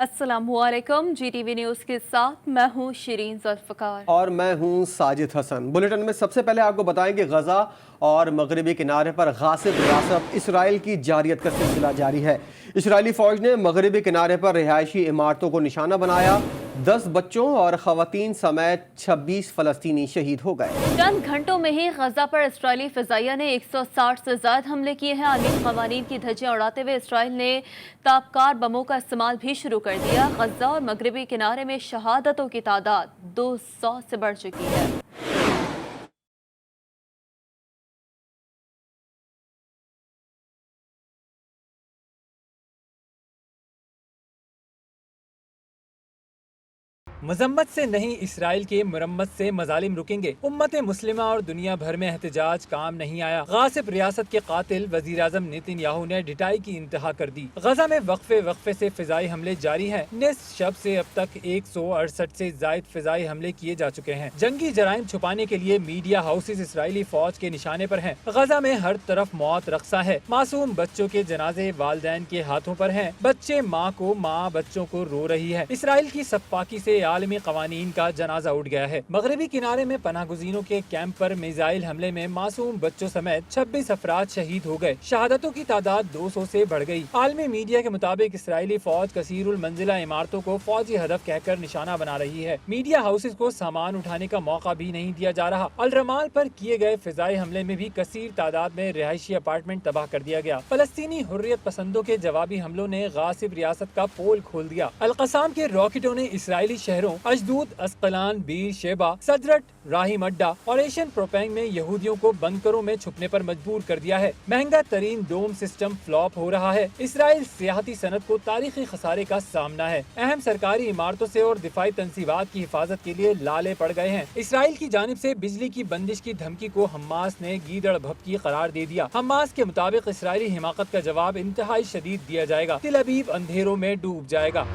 अस्सलाम वालेकुम। GTV news के साथ मैं हूँ शिरीन ज़ुल्फ़िकार और मैं हूँ साजिद हसन। बुलेटिन में सबसे पहले आपको बताएं कि गजा और मगरबी किनारे पर गासिब रियासत इसराइल की जारियत का सिलसिला जारी है। इसराइली फ़ौज ने मगरबी किनारे पर रिहायशी इमारतों को निशाना बनाया। 10 बच्चों और ख़वातीन समेत 26 फ़लस्तीनी शहीद हो गए। चंद घंटों में ही गजा पर इसराइली फ़िज़ाइया ने 160 से ज़ायद हमले किए हैं। आलमी क़वानीन की धज्जियां उड़ाते हुए इसराइल ने ताबकार बमों का इस्तेमाल भी शुरू कर दिया। गजा और मगरबी किनारे में शहादतों की तादाद 200 से बढ़ चुकी है। मजम्मत से नहीं, इसराइल के मुरम्मत से मजालिम रुकेंगे। उम्मत मुस्लिमा और दुनिया भर में एहतजाज काम नहीं आया। गासिब रियासत के कातिल वजीर आजम नेतन्याहू ने ढिठाई की इंतहा कर दी। गजा में वक्फे से फिजाई हमले जारी हैं। निस्फ शब से अब तक 168 से जायद फिजाई हमले किए जा चुके हैं। जंगी जराइम छुपाने के लिए मीडिया हाउसेज इसराइली फौज के निशाने पर हैं। गजा में हर तरफ मौत रक्सा है। मासूम बच्चों के जनाजे वालिदैन के हाथों पर हैं। बच्चे माँ बच्चों को रो रही है। इसराइल की सफाकी से आलमी कवानीन का जनाजा उठ गया है। मगरबी किनारे में पनाहगुज़ीनों के कैंप पर मिसाइल हमले में मासूम बच्चों समेत 26 अफराद शहीद हो गए। शहादतों की तादाद 200 से बढ़ गई। आलमी मीडिया के मुताबिक इसराइली फौज कसीरुल मंजिला इमारतों को फौजी हदफ कहकर निशाना बना रही है। मीडिया हाउसेज को सामान उठाने का मौका भी नहीं दिया जा रहा। अल-रमाल पर किए गए फिजाई हमले में भी कसीर तादाद में रिहायशी अपार्टमेंट तबाह कर दिया गया। फलस्तीनी हुर्रियत पसंदों के जवाबी हमलों ने गासिब रियासत का पोल खोल दिया। अल-क़साम के रॉकेटों ने इसराइली शहरों अशदूद, अस्कलान, बीर शेबा, सदरट, राहिम अड्डा और एशियन प्रोपेंग में यहूदियों को बंकरों में छुपने पर मजबूर कर दिया है। महंगा तरीन डोम सिस्टम फ्लॉप हो रहा है। इसराइल सियाहती सनत को तारीखी खसारे का सामना है। अहम सरकारी इमारतों से और दिफाई तंसीबात की हिफाजत के लिए लाले पड़ गए हैं। इसराइल की जानिब से बिजली की बंदिश की धमकी को हमास ने गीदड़ भभकी करार दे दिया। हमास के मुताबिक इसराइली हिमाकत का जवाब इंतहाई शदीद दिया जाएगा। तिल अबीब अंधेरों में डूब जाएगा।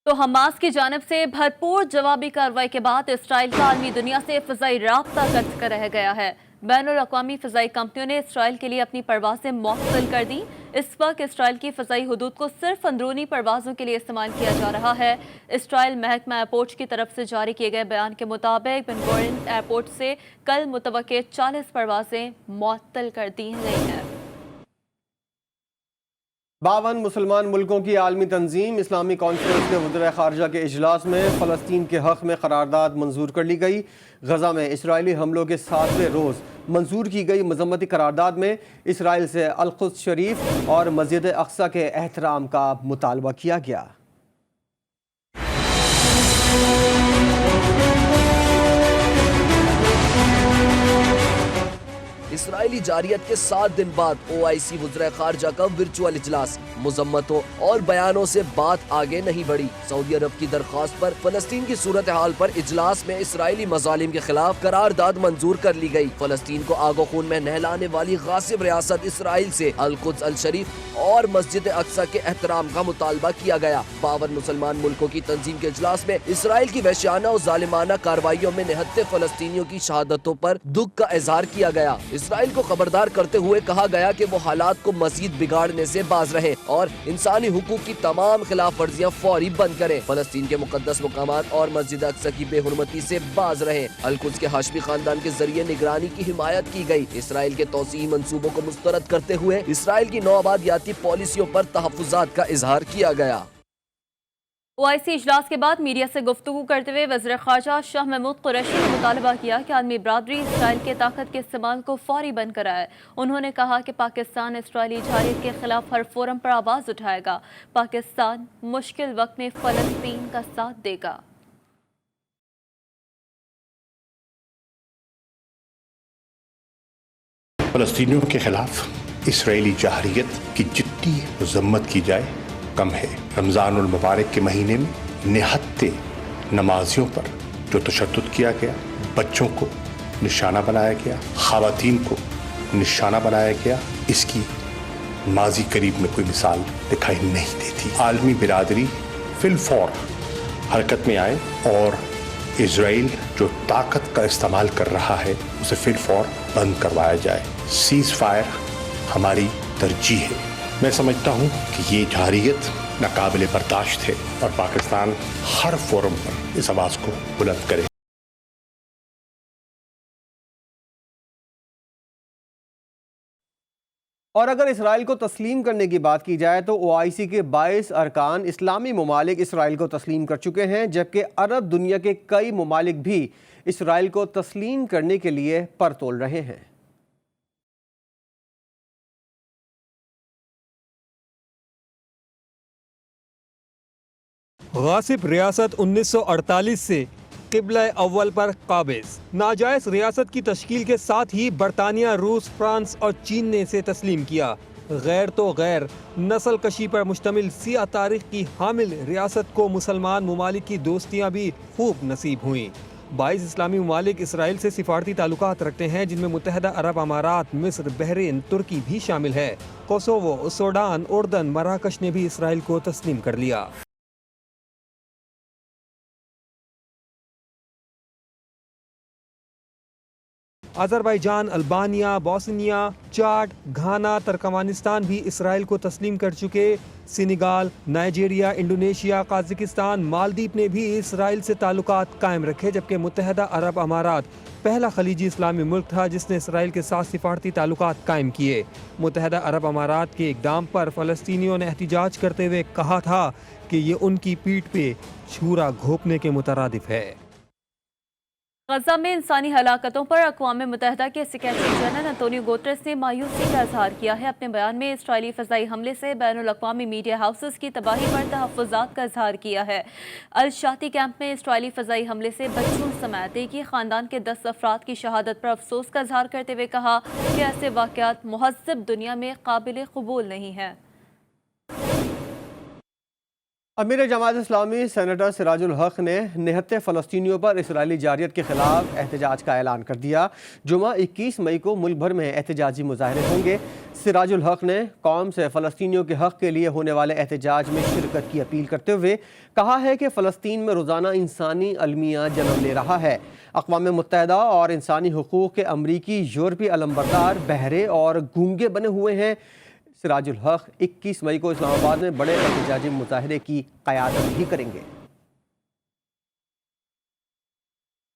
तो हमास की जानिब से भरपूर जवाबी कार्रवाई के बाद इसराइल का आलमी दुनिया से फ़िज़ाई राब्ता कट कर रह गया है। बैनुल अक़वामी फ़िज़ाई कंपनियों ने इसराइल के लिए अपनी परवाज़ें मुअत्तल कर दी। इस वक्त इसराइल की फ़िज़ाई हुदूद को सिर्फ अंदरूनी परवाज़ों के लिए इस्तेमाल किया जा रहा है। इसराइल महकमा एयरपोर्ट की तरफ से जारी किए गए बयान के मुताबिक बेन गुरियन एयरपोर्ट से कल मुतवक्के 40 परवाज़ें मुअत्तल कर दी गई हैं। 52 मुसलमान मुल्कों की आलमी तंजीम इस्लामी कॉन्फ्रेंस के वज़ीर ख़ारजा के इजलास में फ़लस्तीन के हक़ में करारदाद मंजूर कर ली गई। गजा में इसराइली हमलों के 7वें रोज़ मंजूर की गई मज़म्मती करारदाद में इसराइल से अल-कुद्स शरीफ और मस्जिद अक़सा के एहतराम का मुतालबा किया गया। इसराइली जारियत के 7 दिन बाद OIC वज़ीर ख़ारजा का वर्चुअल इजलास। मुज़म्मतों और बयानों से बात आगे नहीं बढ़ी। सऊदी अरब की दरख्वास्त पर फ़लस्तीन की सूरत हाल पर इजलास में इसराइली मज़ालिम के खिलाफ करारदाद मंजूर कर ली गई। फ़लस्तीन को आगो खून में नहलाने वाली गासिब रियासत इसराइल से अल-कुद्स, अल-शरीफ और मस्जिद अक़सा के एहतराम का मुतालबा किया गया। 52 मुसलमान मुल्कों की तंजीम के इजलास में इसराइल की वहशियाना और ज़ालिमाना कार्रवाइयों में निहत्ते फ़लस्तीनियों की शहादतों पर दुख का इजहार किया गया। इसराइल को खबरदार करते हुए कहा गया कि वो हालात को मजीद बिगाड़ने से बाज रहे और इंसानी हुकूक की तमाम खिलाफ वर्जियां फौरी बंद करें। फलस्तीन के मुकद्दस मुकामात और मस्जिद अक़सा की बेहुरमती से बाज रहे। अल-कुद्स के हाशमी खानदान के जरिए निगरानी की हिमायत की गई। इसराइल के तौसीई मंसूबों को मुस्तरद करते हुए इसराइल की नौआबादियाती पॉलिसियों पर तहफ़्फ़ुज़ात का इजहार किया गया। OIC इजलास के बाद मीडिया से गुफ्तगू करते हुए वज़ीर ख़ारजा शाह महमूद कुरैशी ने मुतालबा किया कि आलमी बरादरी इसराइल के ताकत के इस्तेमाल को फौरी बंद कराए। उन्होंने कहा कि पाकिस्तान इसराइली जारियत के खिलाफ हर फोरम पर आवाज़ उठाएगा। पाकिस्तान मुश्किल वक्त में फ़लस्तीन का साथ देगा। फ़लस्तीनियों के खिलाफ इसराइली जारियत की जितनी मज़म्मत की जाए कम है। रमज़ानुल मुबारक के महीने में निहत्ते नमाजियों पर जो तशद्दुद किया गया, बच्चों को निशाना बनाया गया, ख़वातीन को निशाना बनाया गया, इसकी माजी करीब में कोई मिसाल दिखाई नहीं देती। आलमी बिरादरी फिलफौर हरकत में आए और इसराइल जो ताकत का इस्तेमाल कर रहा है उसे फिर फौर बंद करवाया जाए। सीज फायर हमारी तरजीह है। मैं समझता हूँ कि ये जारहियत नाकाबिले बर्दाश्त है और पाकिस्तान हर फोरम पर इस आवाज़ को बुलंद करे। और अगर इसराइल को तस्लीम करने की बात की जाए तो OIC के 22 अरकान इस्लामी ममालिक इसराइल को तस्लीम कर चुके हैं, जबकि अरब दुनिया के कई ममालिक भी इसराइल को तस्लीम करने के लिए पर तोल रहे हैं। गासिब रियासत 1948 से क़िबला अव्वल पर काबिज। नाजायज रियासत की तश्कील के साथ ही बरतानिया, रूस, फ्रांस और चीन ने इसे तस्लीम किया। गैर तो गैर नस्ल कशी पर मुश्तमिल सियाह तारीख की हामिल रियासत को मुसलमान ममालिक की दोस्तियाँ भी खूब नसीब हुईं। 22 इस्लामी ममालिक इसराइल से सिफारती ताल्लुकात रखते हैं, जिनमें मुत्तहदा अरब अमारात, मिस्र, बहरीन, तुर्की भी शामिल है। कोसोवो, सूडान, उर्दन, मराकश ने भी इसराइल को तस्लीम कर लिया। अज़रबैजान, अल्बानिया, बोस्निया, चाड, घाना, तुर्कमेनिस्तान भी इसराइल को तस्लीम कर चुके। Senegal, Nigeria, Indonesia, Kazakhstan, Maldives ने भी इसराइल से ताल्लुकात कायम रखे, जबकि मुत्तहदा अरब अमारात पहला खलीजी इस्लामी मुल्क था जिसने इसराइल के साथ सिफारती ताल्लुकात कायम किए। मुत्तहदा अरब अमारात के इक़दाम पर फ़लस्तीनियों ने एहतिजाज करते हुए कहा था कि ये उनकी पीठ पे छुरा घोंपने के मुतरादिफ है। गजा में इंसानी हलाकतों पर अक़वाम मुत्तहिदा के सेक्रेटरी जनरल अंतोनियो गुतेरेस ने मायूसी का इजहार किया है। अपने बयान में इसराइली फ़ज़ाई हमले से बैनुल अक़वामी मीडिया हाउसेस की तबाही पर तहफ़्फ़ुज़ात का इजहार किया है। अल शाती कैंप में इसराइली फ़ज़ाई हमले से बच्चों समेत एक ही ख़ानदान के 10 अफराद की शहादत पर अफसोस का इजहार करते हुए कहा कि ऐसे वाक़यात मुहज़्ज़ब दुनिया में काबिल क़बूल नहीं है। अमीर जमात इस्लामी सेनेटर सिराजुल हक ने निहत्ते फ़लस्तीनियों पर इसराइली जारियत के ख़िलाफ़ एहतजाज का ऐलान कर दिया। जुमा 21 मई को मुल्क भर में एहतजाजी मुज़ाहरे होंगे। सिराजुल हक ने कौम से फ़लस्तीनियों के हक़ के लिए होने वाले एहतजाज में शिरकत की अपील करते हुए कहा है कि फ़लस्तीन में रोज़ाना इंसानी अलमिया जन्म ले रहा है। अक़वाम मुत्तहिदा और इंसानी हुकूक़ के अमरीकी यूरोपी अलमबरदार बहरे और गूंगे बने हुए हैं। सिराजुल हक 21 मई को इस्लामाबाद में बड़े एहतजाजी मुज़ाहरे की क़यादत भी करेंगे।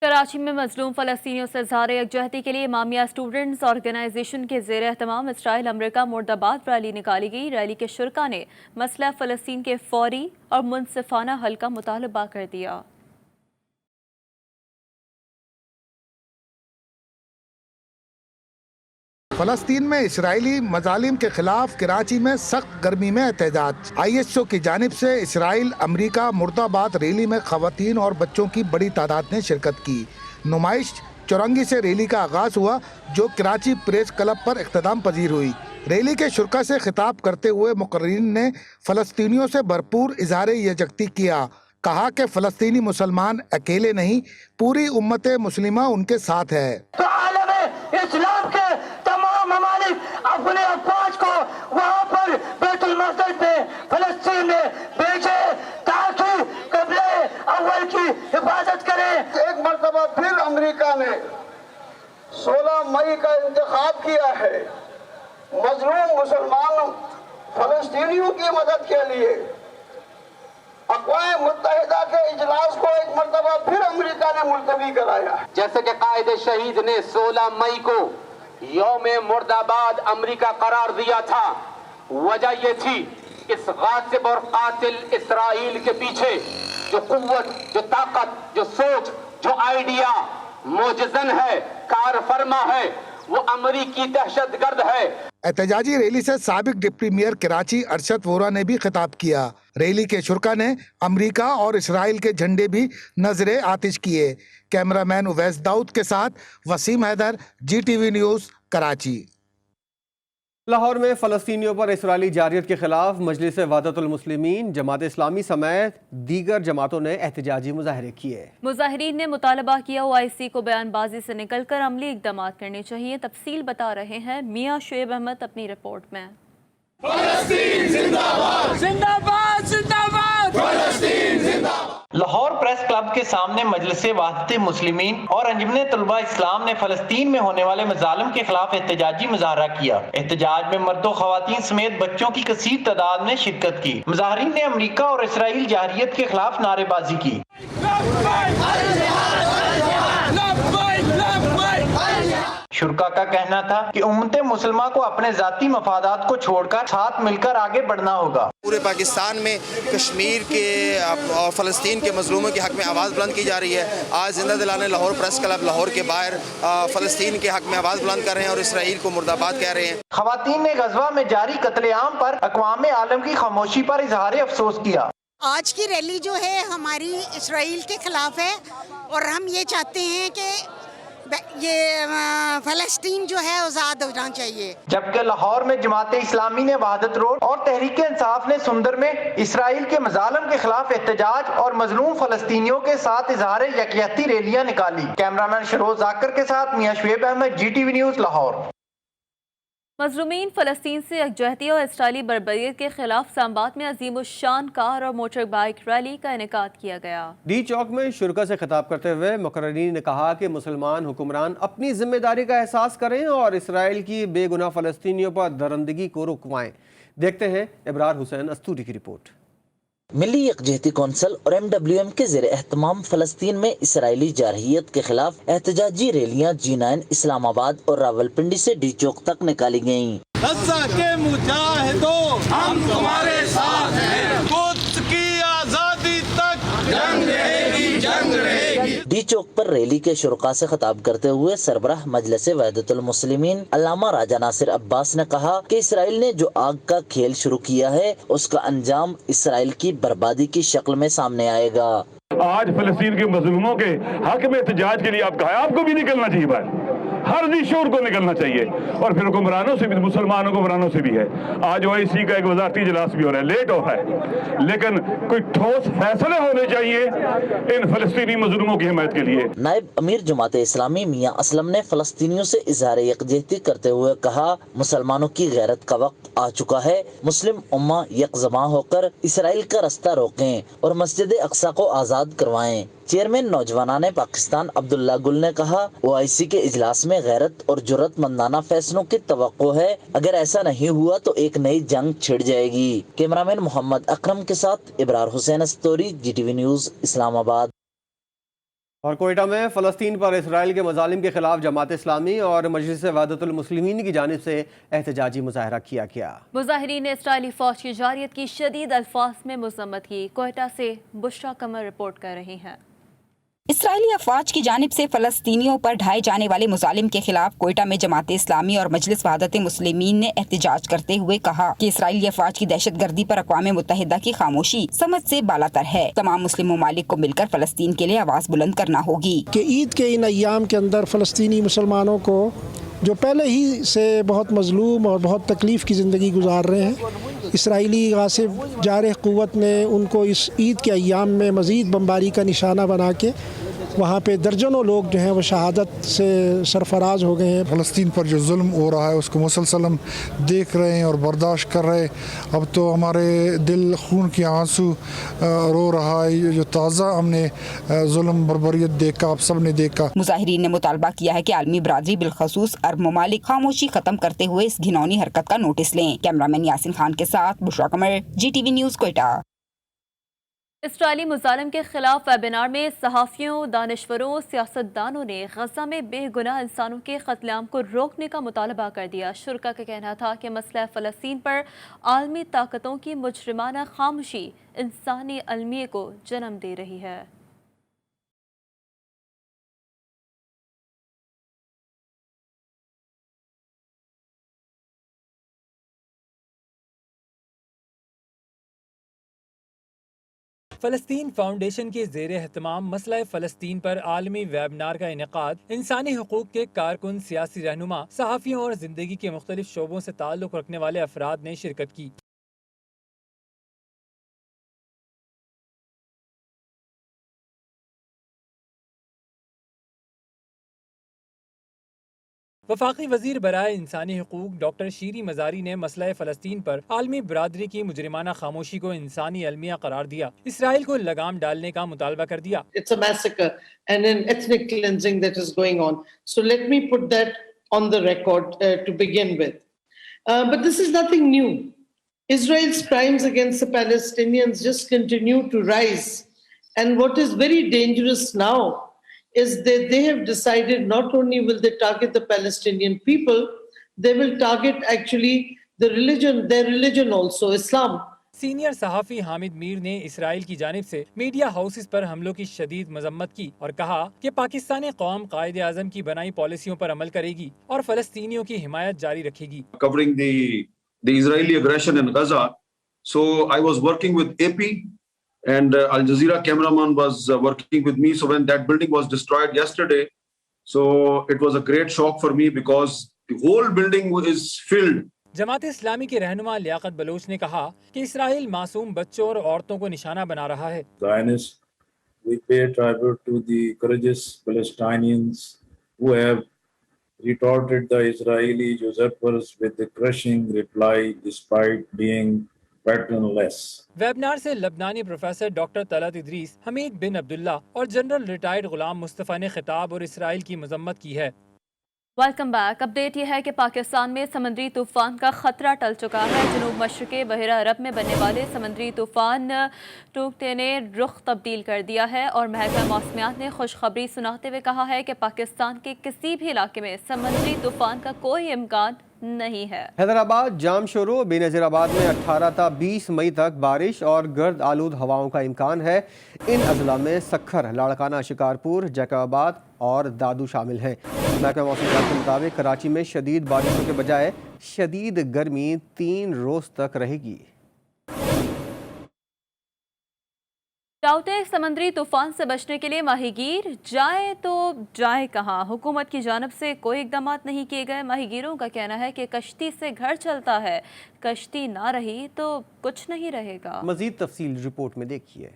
कराची में मजलूम फ़लस्तीनियों से इज़हार यकजहती के लिए इमामिया स्टूडेंट्स ऑर्गेनाइजेशन के ज़ेर एहतमाम इसराइल अमरीका मुर्दाबाद रैली निकाली गई। रैली के शुरका ने मसला फ़लस्तीन के फौरी और मुनसिफाना हल का मुतालबा कर दिया। फ़लस्तीन में इसराइली मजालिम के खिलाफ कराची में सख्त गर्मी में एहतजाज। ISO की जानिब से इसराइल अमरीका मुर्दाबाद रैली में ख़वातीन और बच्चों की बड़ी तादाद ने शिरकत की। नुमाइश चौरंगी से रैली का आगाज़ हुआ जो कराची प्रेस क्लब पर इख्तिताम पजीर हुई। रैली के शुरका से खिताब करते हुए मुकर्रिरीन ने फ़लस्तीनियों से भरपूर इज़हार यकजहती किया। कहा कि फ़लस्तीनी मुसलमान अकेले नहीं, पूरी उम्मत मुस्लिमा उनके साथ है। तो आलम इस्लाम के तमाम ममालिक अपने अफवाज को वहाँ पर बैतुल मक़दस में फ़लस्तीन में भेजे ताकि क़िबला अव्वल की हिफाजत करें। एक मरतबा फिर अमेरिका ने 16 मई का इंतखाब किया है मजलूम मुसलमान फ़लस्तीनियों की मदद के लिए। अक़वाम मुत्तहिदा के इजलास को एक मरतबा फिर अमेरिका ने मुलतवी कराया। जैसे कि कायदे शहीद ने 16 मई को यौम मुर्दाबाद अमेरिका करार दिया था, वजह ये थी इस गासिब और कातिल इसराइल के पीछे जो कुव्वत, जो ताकत, जो सोच, जो आइडिया मौजज़न है, कार फरमा है, वो अमरीकी दहशतगर्द है। एहतजाजी रैली से साबिक डिप्टी मेयर कराची अरशद वोरा ने भी खिताब किया। रैली के शुरका ने अमरीका और इसराइल के झंडे भी नजरे आतिश किए। कैमरामैन उवैस दाऊद के साथ वसीम हैदर, GTV न्यूज़, कराची। लाहौर में फ़लस्तीनियों पर इसराइली जारियत के खिलाफ मजलिस वहदतुल मुस्लिमीन, जमात इस्लामी समेत दीगर जमातों ने एहतजाजी मुज़ाहरे किए। मुज़ाहिरीन ने मुतालबा किया OIC को बयानबाजी से निकलकर अमली इक़दाम करने चाहिए। तफसील बता रहे हैं मियाँ शुएब अहमद अपनी रिपोर्ट में। फ़लस्तीन जिंदाबाद, जिंदाबाद, जिंदाबाद, फ़लस्तीन जिंदाबाद। لاہور پریس کلب کے سامنے مجلس وحدت مسلمین اور انجمن طلباء اسلام نے فلسطین میں ہونے والے مظالم کے خلاف احتجاجی مظاہرہ کیا۔ احتجاج میں مرد و خواتین سمیت بچوں کی کثیر تعداد نے شرکت کی۔ مظاہرین نے امریکہ اور اسرائیل جارحیت کے خلاف نعرے بازی کی۔ شرکا کا کہنا تھا کہ امت مسلمہ کو اپنے ذاتی مفادات کو چھوڑ کر ساتھ مل کر آگے بڑھنا ہوگا۔ پورے پاکستان میں کشمیر کے اور فلسطین کے مظلوموں کے حق میں آواز بلند کی جا رہی ہے۔ آج زندہ دلانے لاہور پریس کلب لاہور کے باہر فلسطین کے حق میں آواز بلند کر رہے ہیں اور اسرائیل کو مرد آباد کہہ رہے ہیں۔ خواتین نے غزہ میں جاری قتل عام پر اقوام عالم کی خاموشی پر اظہار افسوس کیا۔ آج کی ریلی جو ہے ہماری اسرائیل کے خلاف ہے اور ہم یہ چاہتے ہیں کہ یہ فلسطین جو ہے آزاد ہونا چاہیے۔ جبکہ لاہور میں جماعت اسلامی نے وحدت روڈ اور تحریک انصاف نے سندر میں اسرائیل کے مظالم کے خلاف احتجاج اور مظلوم فلسطینیوں کے ساتھ اظہار یکجہتی ریلیاں نکالی۔ کیمرامین شروز ذاکر کے ساتھ Mian Shoaib Ahmed, G T V news Lahore. مظلومین فلسطین سے یکجہتی اور اسرائیلی بربریت کے خلاف اسلام آباد میں عظیم الشان کار اور موٹر بائیک ریلی کا انعقاد کیا گیا۔ ڈی چوک میں شرکا سے خطاب کرتے ہوئے مقررین نے کہا کہ مسلمان حکمران اپنی ذمہ داری کا احساس کریں اور اسرائیل کی بے گناہ فلسطینیوں پر درندگی کو رکوائیں۔ دیکھتے ہیں ابرار حسین استوری کی رپورٹ۔ ملی یکجہتی کونسل اور MWM کے زیر اہتمام فلسطین میں اسرائیلی جارحیت کے خلاف احتجاجی ریلیاں G9 اسلام آباد اور راولپنڈی سے ڈی چوک تک نکالی گئیں۔ غزہ کے مجاہدوں ہم تمہارے ساتھ ہیں، قدس کی آزادی تک جنگ رہے گی، جنگ رہے گی۔ ڈی چوک پر ریلی کے شرکاء سے خطاب کرتے ہوئے سربراہ مجلس وحدت المسلمین علامہ راجہ ناصر عباس نے کہا کہ اسرائیل نے جو آگ کا کھیل شروع کیا ہے اس کا انجام اسرائیل کی بربادی کی شکل میں سامنے آئے گا۔ آج فلسطین کے مظلوموں کے حق میں احتجاج کے لیے آپ کہا، آپ کو بھی نکلنا چاہیے باہر، ہر ذی شعور کو نکلنا چاہیے، اور پھر حکمرانوں سے بھی، مسلمانوں حکمرانوں سے بھی ہے۔ آج OIC کا ایک وزارتی اجلاس بھی ہو رہا ہے، لیٹ ہو رہا ہے، لیکن کوئی ٹھوس فیصلے ہونے چاہیے ان فلسطینی مظلوموں کی حمایت کے لیے۔ نائب امیر جماعت اسلامی میاں اسلم نے فلسطینیوں سے اظہار یکجہتی کرتے ہوئے کہا، مسلمانوں کی غیرت کا وقت آ چکا ہے، مسلم امہ یکجماع ہو کر اسرائیل کا رستہ روکیں اور مسجد اقصی کو آزاد کروائیں۔ چیئرمین نوجوانان پاکستان عبداللہ گل نے کہا، OIC کے اجلاس میں غیرت اور جرأت مندانہ فیصلوں کی توقع ہے، اگر ایسا نہیں ہوا تو ایک نئی جنگ چھڑ جائے گی۔ کیمرامین محمد اکرم کے ساتھ ابرار حسین استوری، GTV نیوز اسلام آباد۔ اور کوئٹہ میں فلسطین پر اسرائیل کے مظالم کے خلاف جماعت اسلامی اور مجلس وحدت المسلمین کی جانب سے احتجاجی مظاہرہ کیا گیا۔ مظاہرین نے اسرائیلی فوج کی جارحیت کی شدید الفاظ میں مذمت کی۔ کوئٹہ سے بشرا قمر رپورٹ کر رہی ہیں۔ اسرائیلی افواج کی جانب سے فلسطینیوں پر ڈھائے جانے والے مظالم کے خلاف کوئٹہ میں جماعت اسلامی اور مجلس وحدت مسلمین نے احتجاج کرتے ہوئے کہا کہ اسرائیلی افواج کی دہشت گردی پر اقوام متحدہ کی خاموشی سمجھ سے بالاتر ہے۔ تمام مسلم ممالک کو مل کر فلسطین کے لیے آواز بلند کرنا ہوگی کہ عید کے ان ایام کے اندر فلسطینی مسلمانوں کو جو پہلے ہی سے بہت مظلوم اور بہت تکلیف کی زندگی گزار رہے ہیں، اسرائیلی غاصب جارح قوت نے ان کو اس عید کے ایام میں مزید بمباری کا نشانہ بنا کے وہاں پہ درجنوں لوگ جو ہیں وہ شہادت سے سرفراز ہو گئے ہیں۔ فلسطین پر جو ظلم ہو رہا ہے اس کو مسلسل ہم دیکھ رہے ہیں اور برداشت کر رہے ہیں۔ اب تو ہمارے دل خون کے آنسو رو رہا ہے، یہ جو تازہ ہم نے ظلم بربریت دیکھا، آپ سب نے دیکھا۔ مظاہرین نے مطالبہ کیا ہے کہ عالمی برادری بالخصوص عرب ممالک خاموشی ختم کرتے ہوئے اس گھناؤنی حرکت کا نوٹس لیں۔ کیمرامین یاسین خان کے ساتھ بشرا قمر، GTV نیوز کوئٹہ۔ اسرائیلی مظالم کے خلاف ویبینار میں صحافیوں، دانشوروں، سیاستدانوں نے غزہ میں بے گناہ انسانوں کے قتل عام کو روکنے کا مطالبہ کر دیا۔ شرکا کا کہنا تھا کہ مسئلہ فلسطین پر عالمی طاقتوں کی مجرمانہ خاموشی انسانی المیے کو جنم دے رہی ہے۔ فلسطین فاؤنڈیشن کے زیر اہتمام مسئلہ فلسطین پر عالمی ویبنار کا انعقاد انسانی حقوق کے کارکن، سیاسی رہنما، صحافیوں اور زندگی کے مختلف شعبوں سے تعلق رکھنے والے افراد نے شرکت کی۔ वफाकी वजीर बराए इंसानी हुकूक डॉक्टर शीरी मजारी ने मसला फ़लस्तीन पर आलमी बरादरी की मुजरिमाना खामोशी को इंसानी अलमिया करार दिया। इसराइल को लगाम डालने का मुतालबा कर दिया। It's a massacre and an ethnic cleansing that is going on. So let me put that on the record to begin with. But this is nothing new. Israel's crimes against the Palestinians just continue to rise. And what is very dangerous now is that they have decided not only will they target the Palestinian people, they will target actually the religion, their religion also, Islam. Senior सहाफ़ी हामिद मीर ने Israel की जानिब से media houses पर हमलों की शदीद मजम्मत की और कहा कि पाकिस्तानी कौम कायदे आज़म की बनाई पॉलिसियों पर अमल करेगी और फ़लस्तीनियों की हिमायत जारी रखेगी। Covering the Israeli aggression in Gaza, so I was working with AP and Al Jazeera cameraman was working with me. So when that building was destroyed yesterday, so it was a great shock for me because the whole building is filled. Jamaat Islami के रहनुमा Liaquat Bloch ने कहा कि Israel मासूम बच्चों और औरतों को निशाना बना रहा है। Zionists, we pay tribute to the courageous Palestinians who have retorted the Israeli usurpers with the crushing reply despite being patternless. Webinar से लबनानी प्रोफेसर डॉक्टर तलत इदरीस, हमीद बिन अब्दुल्ला और जनरल रिटायर्ड गुलाम मुस्तफ़ा ने खिताब और इसराइल की मजम्मत की है। Welcome back. अपडेट यह है कि पाकिस्तान में समुद्री तूफान का खतरा टल चुका है। जनूब मशरक़ी बहरा अरब में बनने वाले समुद्री तूफान टोक्टे ने रुख तब्दील कर दिया है और महकमा मौसमियात ने खुशखबरी सुनाते हुए कहा है कि पाकिस्तान के किसी भी इलाके में समुद्री तूफान का कोई इम्कान नहीं है। हैदराबाद, जामशोरो, बेनज़ीराबाद में 18 ta 20 मई तक बारिश और गर्द आलूद हवाओं का इम्कान है। इन अजला में सखर, लाड़काना, शिकारपुर, जैकबाबाद और दादू शामिल हैं। महकमा मौसम के मुताबिक कराची में शदीद बारिशों के बजाय शदीद गर्मी 3 रोज़ तक रहेगी। टाउटे समुद्री तूफान से बचने के लिए माहीगीर जाए तो जाए कहाँ? हुकूमत की जानिब से कोई इकदाम नहीं किए गए। माहीगीरों का कहना है कि कश्ती से घर चलता है, कश्ती ना रही तो कुछ नहीं रहेगा। मज़ीद तफसील रिपोर्ट में देखिए।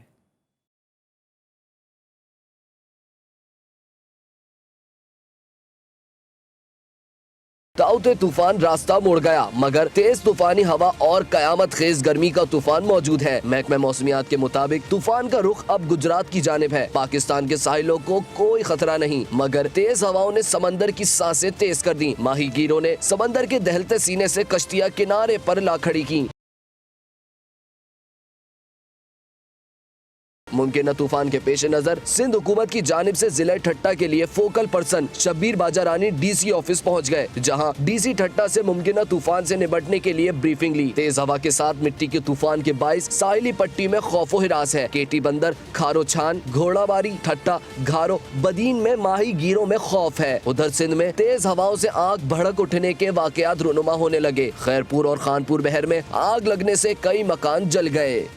ताउते तूफान रास्ता मोड़ गया, मगर तेज तूफानी हवा और कयामत खेज गर्मी का तूफान मौजूद है। महकमा मौसमियात के मुताबिक तूफान का रुख अब गुजरात की जानिब है। पाकिस्तान के साहिलों को कोई खतरा नहीं, मगर तेज हवाओं ने समंदर की सांसें तेज कर दी। माहीगीरों ने समंदर के दहलते सीने से कश्तियां किनारे पर ला खड़ी की। मुमकिन तूफान के पेश नजर सिंध हुकूमत की जानिब से जिला ठट्टा के लिए focal person Shabbir Bajarani DC office पहुंच गए, जहां डीसी ठट्टा से मुमकिन तूफान से निपटने के लिए ब्रीफिंग ली। तेज हवा के साथ मिट्टी के तूफान के बाइस साहिली पट्टी में खौफो हिरास है। केटी बंदर, खारो छान, घोड़ाबारी, ठट्टा, घारो, बदीन में माही गिरों में खौफ है। उधर सिंध में तेज हवाओं से आग भड़क उठने के वाकयात रुनुमा होने लगे। खैरपुर और खानपुर बहर में आग लगने से कई मकान जल गए।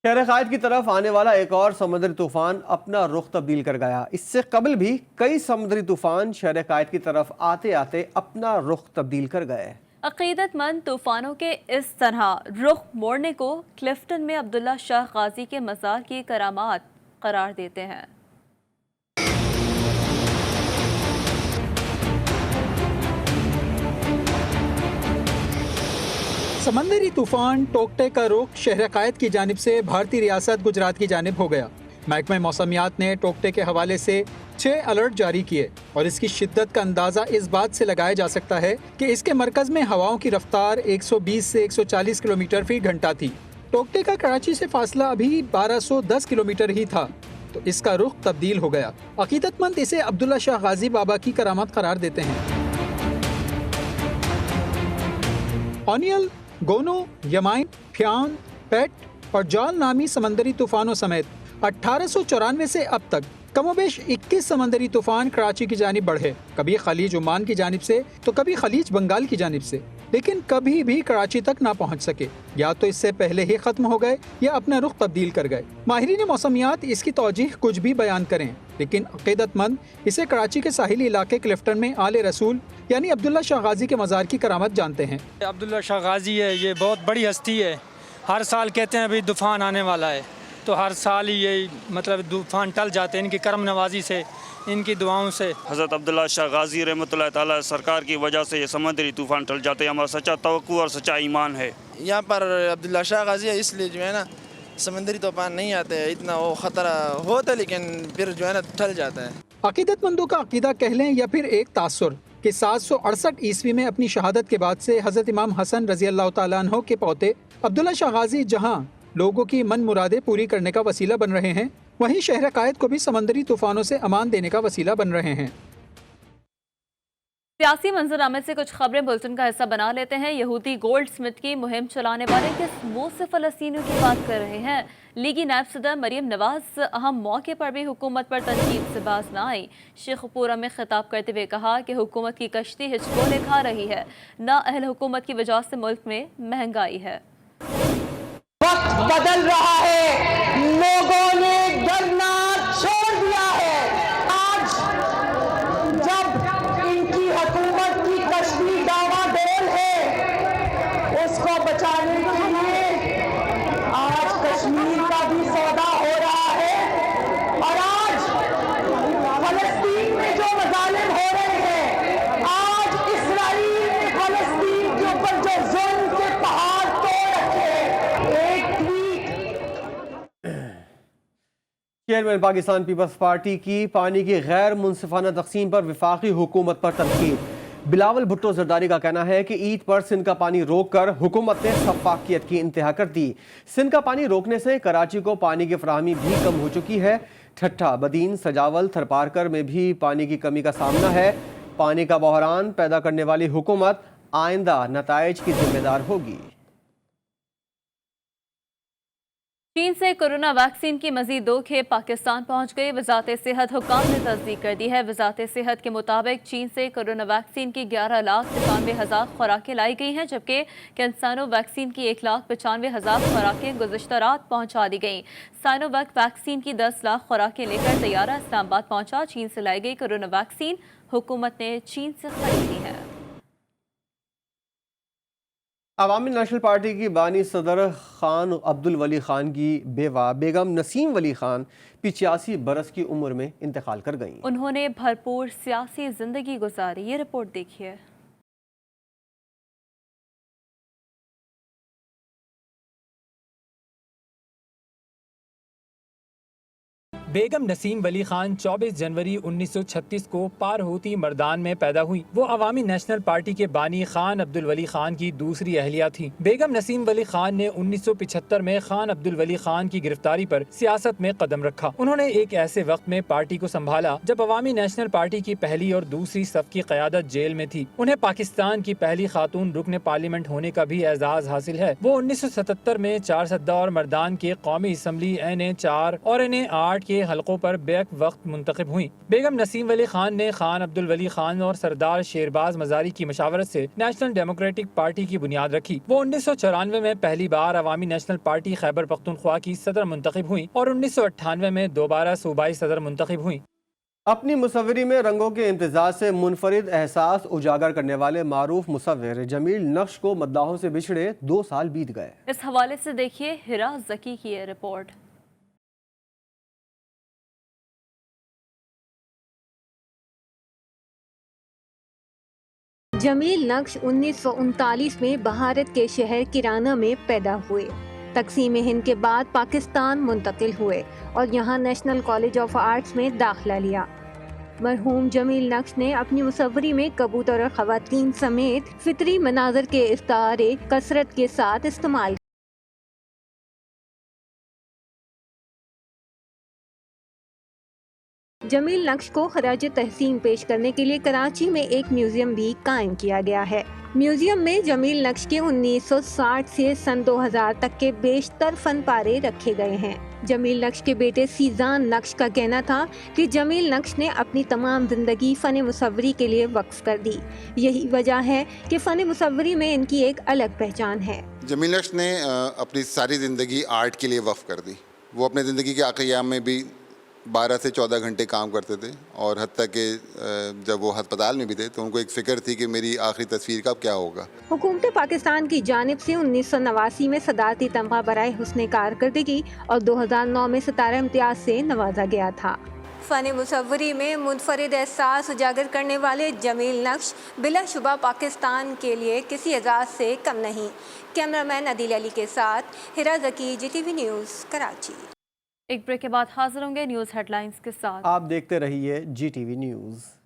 शहर कायद की तरफ आने वाला एक और समुद्री तूफान अपना रुख तब्दील कर गया। इससे कबल भी कई समुद्री तूफान शहर कायद की तरफ आते आते अपना रुख तब्दील कर गए। अकीदतमंद तूफानों के इस तरह रुख मोड़ने को क्लिफ्टन में अब्दुल्ला शाह गाजी के मज़ार की करामात करार देते हैं। समंदरी तूफान टोक्टे का रुख शहर कायद की जानिब से भारतीय रियासत गुजरात की जानिब हो गया। महकमा मौसमियात ने टोक्टे के हवाले से 6 अलर्ट जारी किए और इसकी शिद्दत का अंदाज़ा इस बात से लगाया जा सकता है कि इसके मरकज़ में हवाओं की रफ्तार 120 से 140 किलोमीटर फी घंटा थी। टोक्टे का कराची से फासला अभी 1210 किलोमीटर ही था, तो इसका रुख तब्दील हो गया। अकीदतमंद इसे अब्दुल्ला शाह गाजी बाबा की करामत करार देते हैं। ओनियल, गोनो, यमाइन, फ्यान, पेट और जाल नामी समंदरी तूफानों समेत 1894 से अब तक कमोबेश 21 समंदरी तूफान कराची की जानिब बढ़े, कभी खलीज ओमान की जानिब से तो कभी खलीज बंगाल की जानिब से, लेकिन कभी भी कराची तक ना पहुंच सके। या तो इससे पहले ही खत्म हो गए या अपना रुख तब्दील कर गए। माहिरीन मौसमियात इसकी तौजीह कुछ भी बयान करें, लेकिन अकीदतमंद इसे कराची के साहिली इलाके क्लिफ्टन में आले रसूल यानी अब्दुल्ला शाह गाजी के मज़ार की करामत जानते हैं। अब्दुल्ला शाह गाजी है, ये बहुत बड़ी हस्ती है। हर साल कहते हैं अभी तूफ़ान आने वाला है, तो हर साल ही ये मतलब तूफ़ान टल जाते हैं। इनकी करम नवाजी से इनकी दुआओं से। हज़रत अब्दुल्ला शाह गाजी रहमतुल्लाह ताला सरकार की वजह से ये समुद्री तूफान टल जाते हैं, हमारा सच्चा तवक्कुल और सच्चा ईमान है। यहाँ पर अब्दुल्ला शाह गाजी है, इसलिए जो है ना समुद्री तूफान नहीं आते हैं, इतना वो ख़तरा होता है लेकिन फिर जो है ना टल जाता है। अकीदतमंदों का अकीदा कह लें या फिर एक तासुर कि 768 ईस्वी में अपनी शहादत के बाद से हज़रत इमाम हसन रज़ी अल्लाह तआला अन्हो के पोते अब्दुल्ला शाह गाजी जहाँ लोगों की मन मुरादें पूरी करने का वसीला बन रहे हैं, वहीं शहर कायद को भी समंदरी तूफानों से अमान देने का वसीला बन रहे हैं। सियासी मंजरामे से कुछ खबरें बुलेटिन का हिस्सा बना लेते हैं। यहूदी गोल्ड स्मिथ की मुहिम चलाने वाले किस मुंह से फ़लस्तीनियों की बात कर रहे हैं? लीगी नायब सदर मरियम नवाज अहम मौके पर भी हुकूमत पर तनकीद से बाज न आई। शेखपुरा में खिताब करते हुए कहा कि हुकूमत की कश्ती हिचकोले खा रही है, नाअहल हुकूमत की वजह से मुल्क में महंगाई है। वक्त बदल रहा है, लोगों ने डरना छोड़ दिया है। आज जब इनकी हुकूमत की कश्ती डावाडोल है, उसको बचाने के लिए आज कश्मीर का भी सौदा हो रहा है और आज फलस्तीन में जो मजालिम हो रहे हैं, आज इसराइल ने फलस्तीन के ऊपर जो जुल्म के पहाड़ तोड़ रखे हैं। चेयरमैन पाकिस्तान पीपल्स पार्टी की पानी की गैर मुनसिफाना तकसीम पर वफाकी हुकूमत पर तनकीद। बिलावल भुट्टो जरदारी का कहना है कि ईद पर सिंध का पानी रोक कर हुकूमत ने शफ़ाफ़ियत की इंतहा कर दी। सिंध का पानी रोकने से कराची को पानी की फराहमी भी कम हो चुकी है। ठट्ठा, बदीन, सजावल, थरपारकर में भी पानी की कमी का सामना है। पानी का बहरान पैदा करने वाली हुकूमत आइंदा नताइज की जिम्मेदार होगी। चीन से कोरोना वैक्सीन की मजीद 2 खेप पाकिस्तान पहुंच गई। वजारत सेहत हुकाम ने तस्दीक कर दी है। वजारत सेहत के मुताबिक चीन से कोरोना वैक्सीन की 11,93,000 खुराकें लाई गई हैं, जबकि कैंसानो वैक्सीन की 1,95,000 खुराकें गुज़िश्ता रात पहुंचा दी गईं। साइनोवैक वैक्सीन की 10 लाख खुराकें लेकर तैयारा इस्लामाबाद पहुंचा। चीन से लाई गई कोरोना वैक्सीन हुकूमत ने चीन से खरीदी है। अवामी नेशनल पार्टी की बानी सदर खान अब्दुल वली खान की बेवा बेगम नसीम वली खान 85 बरस की उम्र में इंतकाल कर गईं। उन्होंने भरपूर सियासी जिंदगी गुजारी। ये रिपोर्ट देखिए। बेगम नसीम वली खान 24 जनवरी 1936 को पार होती मर्दान में पैदा हुई। वो अवामी नेशनल पार्टी के बानी खान अब्दुल वली खान की दूसरी अहलिया थी। बेगम नसीम वली खान ने 1975 में खान अब्दुल वली खान की गिरफ्तारी पर सियासत में कदम रखा। उन्होंने एक ऐसे वक्त में पार्टी को संभाला जब अवामी नेशनल पार्टी की पहली और दूसरी सफ की क़यादत जेल में थी। उन्हें पाकिस्तान की पहली खातून रुकन पार्लियामेंट होने का भी एजाज हासिल है। वो 1977 में 4 सद्दा और मर्दान के कौमी असम्बली NA 4 और NA 8 के हलकों पर बैक वक्त मुंतखब हुई। बेगम नसीम वली खान ने खान अब्दुल वली खान और सरदार शेरबाज मजारी की मशावरत से नेशनल डेमोक्रेटिक पार्टी की बुनियाद रखी। वो 1994 में पहली बार अवामी नेशनल पार्टी खैबर पख्तूनख्वा की सदर मुंतखब हुई और 1998 में दोबारा सूबाई सदर मुंतखब हुई। अपनी मुसव्वरी में रंगों के इम्तिजाज से मुनफरिद एहसास उजागर करने वाले मारूफ मुसव्विर जमील नक्श को मद्दाहों से बिछड़े 2 साल बीत गए। इस हवाले से देखिए हिरा जकी की ये रिपोर्ट। जमील नक्श 1939 में बहारत के शहर किराना में पैदा हुए। तकसीम हिंद के बाद पाकिस्तान मुंतकिल हुए और यहाँ नेशनल कॉलेज ऑफ आर्ट्स में दाखिला लिया। मरहूम जमील नक्श ने अपनी मुसव्वरी में कबूतर और ख़वातीन समेत फितरी मनाजर के इस्तारे कसरत के साथ इस्तेमाल। जमील नक्श को खराज तहसीन पेश करने के लिए कराची में एक म्यूजियम भी कायम किया गया है। म्यूजियम में जमील नक्श के 1960 से सन 2000 तक के बेशतर फन पारे रखे गए हैं। जमील नक्श के बेटे सीजान नक्श का कहना था कि जमील नक्श ने अपनी तमाम जिंदगी फ़न मुसव्वरी के लिए वक्फ कर दी। यही वजह है कि फ़न मुसव्वरी में इनकी एक अलग पहचान है। जमील नक्श ने अपनी सारी ज़िंदगी आर्ट के लिए वक्फ कर दी। वो अपने ज़िंदगी के आखिरी अयाम में भी 12 से 14 घंटे काम करते थे और हत्ता कि जब वो अस्पताल में भी थे तो उनको एक फ़िक्र थी कि मेरी आखिरी तस्वीर का क्या होगा। हुकूमत पाकिस्तान की जानिब से 1989 में सदारती तमगा बराए हुस्न कारकर्दगी और 2009 में सितारा इम्तियाज से नवाजा गया था। फ़न मुसव्वरी में मुनफरिद एहसास उजागर करने वाले जमील नक्श बिलाशुबा पाकिस्तान के लिए किसी एजाज़ से कम नहीं। कैमरामैन अदील अली के साथ हिरा ज़की, GTV न्यूज़, कराची। एक ब्रेक के बाद हाजिर होंगे न्यूज़ हेडलाइंस के साथ। आप देखते रहिए GTV न्यूज़।